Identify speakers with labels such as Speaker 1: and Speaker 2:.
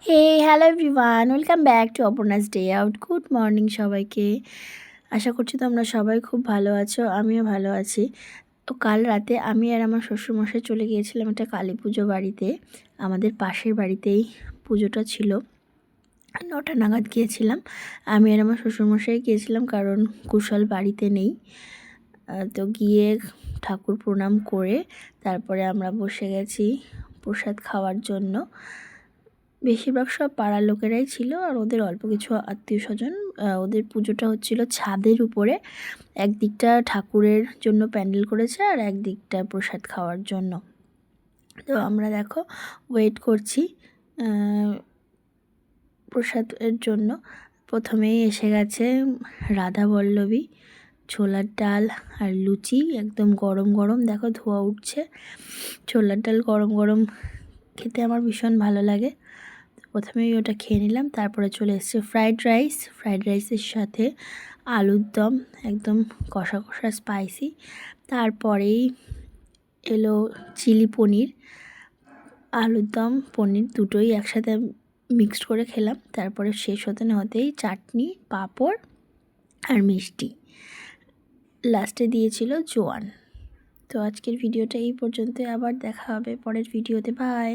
Speaker 1: Hey hello everyone, welcome back to Aparna's day out. Good morning সবাইকে। আশা করছি তোমরা সবাই খুব ভালো আছো, আমিও ভালো আছি। তো কাল রাতে আমি আর আমার শ্বশুরমশাই চলে গিয়েছিলাম একটা কালী পুজো বাড়িতে। আমাদের পাশের বাড়িতেই পুজোটা ছিল। 9টা নাগাদ গিয়েছিলাম। আমি আর আমার শ্বশুরমশাই গিয়েছিলাম কারণ কুশল বাড়িতে নেই। তো গিয়ে ঠাকুর প্রণাম করে তারপরে আমরা বসে গেছি প্রসাদ খাওয়ার জন্য। বেশিরভাগ সব পাড়ার লোকেরাই ছিল আর ওদের অল্প কিছু আত্মীয় স্বজন। ওদের পুজোটা হচ্ছিল ছাদের উপরে। একদিকটা ঠাকুরের জন্য প্যান্ডেল করেছে আর একদিকটা প্রসাদ খাওয়ার জন্য। তো আমরা দেখো ওয়েট করছি প্রসাদের জন্য। প্রথমেই এসে গেছে রাধা বল্লভী, ছোলার ডাল আর লুচি, একদম গরম গরম। দেখো ধোয়া উঠছে। ছোলার ডাল গরম গরম খেতে আমার ভীষণ ভালো লাগে। প্রথমেই ওটা খেয়ে নিলাম। তারপরে চলে এসছে ফ্রাইড রাইসের সাথে আলুর দম, একদম কষা কষা স্পাইসি। তারপরেই এলো চিলি পনির। আলুর দম পনির দুটোই একসাথে মিক্সড করে খেলাম। তারপরে শেষ হতে না হতেই চাটনি, পাঁপড় আর মিষ্টি, লাস্টে দিয়েছিল জোয়ান। তো আজকের ভিডিওটা এই পর্যন্তই, আবার দেখা হবে পরের ভিডিওতে। বাই।